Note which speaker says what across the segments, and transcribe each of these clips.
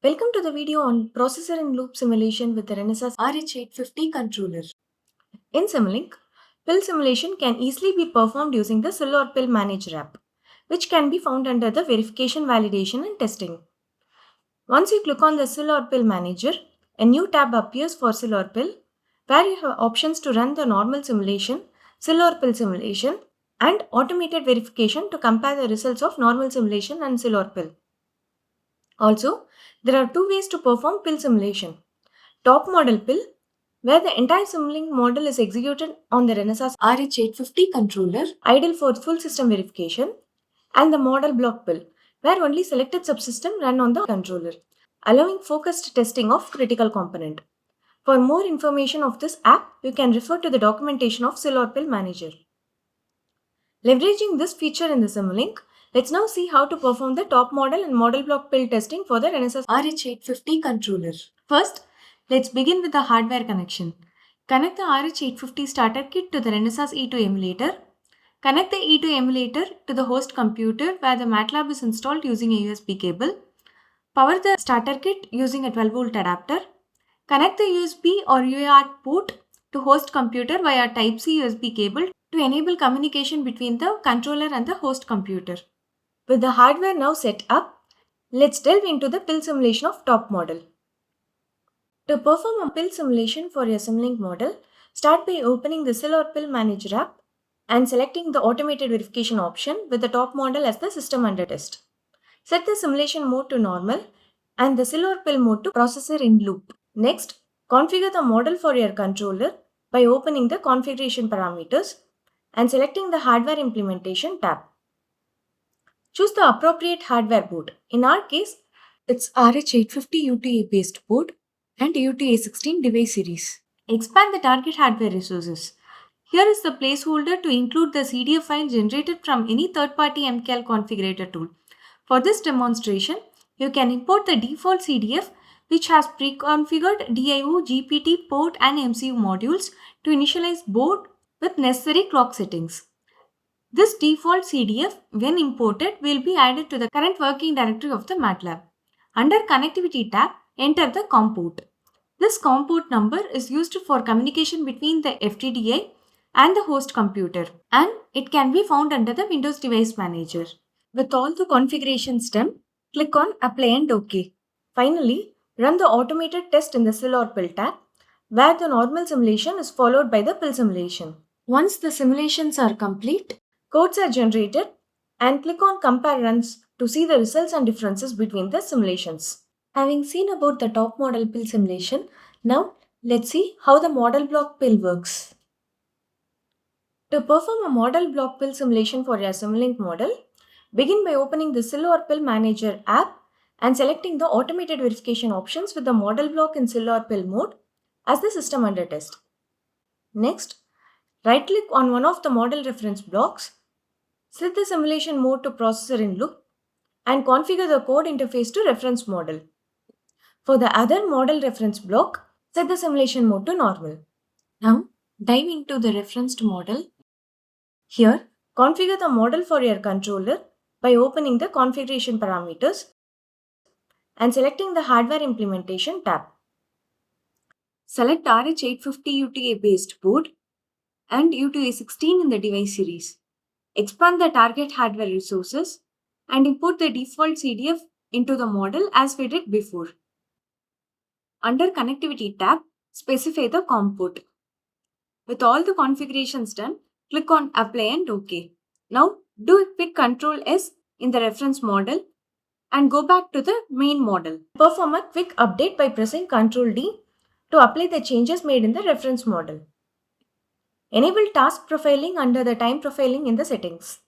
Speaker 1: Welcome to the video on processor in loop simulation with the Renesas RH850 controller. In Simulink, pill simulation can easily be performed using the Sil or Pill Manager app, which can be found under the Verification, Validation and Testing. Once you click on the Sil or Pill Manager, a new tab appears for Sil or Pill, where you have options to run the normal simulation, Sil or Pill simulation, and automated verification to compare the results of normal simulation and Sil or Pill. Also, there are two ways to perform pill simulation. Top model pill, where the entire Simulink model is executed on the Renesas RH850 controller, ideal for full system verification, and the model block pill, where only selected subsystem run on the controller, allowing focused testing of critical component. For more information of this app, you can refer to the documentation of Sil or Pill Manager. Leveraging this feature in the Simulink, let's now see how to perform the top model and model block pill testing for the Renesas RH850 controller. First, let's begin with the hardware connection. Connect the RH850 starter kit to the Renesas E2 emulator. Connect the E2 emulator to the host computer where the MATLAB is installed using a USB cable. Power the starter kit using a 12-volt adapter. Connect the USB or UART port to host computer via Type-C USB cable to enable communication between the controller and the host computer. With the hardware now set up, let's delve into the pill simulation of top model. To perform a pill simulation for your Simulink model, start by opening the Sil or Pill Manager app and selecting the automated verification option with the top model as the system under test. Set the simulation mode to normal and the Sil or Pill mode to processor in loop. Next, configure the model for your controller by opening the configuration parameters and selecting the hardware implementation tab. Choose the appropriate hardware board. In our case, it's RH850 UTA based board and UTA16 device series. Expand the target hardware resources. Here is the placeholder to include the CDF file generated from any third-party MCAL configurator tool. For this demonstration, you can import the default CDF which has pre-configured DIO, GPT, port and MCU modules to initialize board with necessary clock settings. This default CDF, when imported, will be added to the current working directory of the MATLAB. Under Connectivity tab, enter the COM port. This COM port number is used for communication between the FTDI and the host computer, and it can be found under the Windows Device Manager. With all the configurations done, click on Apply and OK. Finally, run the automated test in the Sil or Pill tab, where the normal simulation is followed by the pill simulation. Once the simulations are complete, codes are generated and click on Compare Runs to see the results and differences between the simulations. Having seen about the top model pill simulation, now let's see how the model block pill works. To perform a model block pill simulation for your Simulink model, begin by opening the Sil or Pill Manager app and selecting the automated verification options with the model block in Sil or Pill mode as the system under test. Next, right-click on one of the model reference blocks, set the simulation mode to processor in loop, and configure the code interface to reference model. For the other model reference block, set the simulation mode to normal. Now, dive into the referenced model. Here, configure the model for your controller by opening the configuration parameters and selecting the hardware implementation tab. Select RH850 UTA based board and UTA16 in the device series. Expand the target hardware resources and import the default CDF into the model as we did before. Under Connectivity tab, specify the COM port. With all the configurations done, click on Apply and OK. Now, do a quick Ctrl S in the reference model and go back to the main model. Perform a quick update by pressing Ctrl D to apply the changes made in the reference model. Enable task profiling under the time profiling in the settings.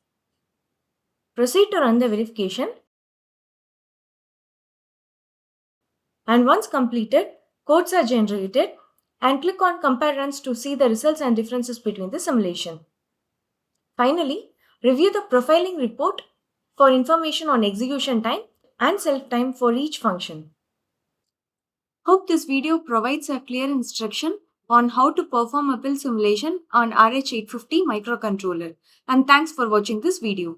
Speaker 1: Proceed to run the verification. And once completed, codes are generated and click on Compare Runs to see the results and differences between the simulation. Finally, review the profiling report for information on execution time and self time for each function. Hope this video provides a clear instruction on how to perform a pill simulation on RH850 microcontroller, and thanks for watching this video.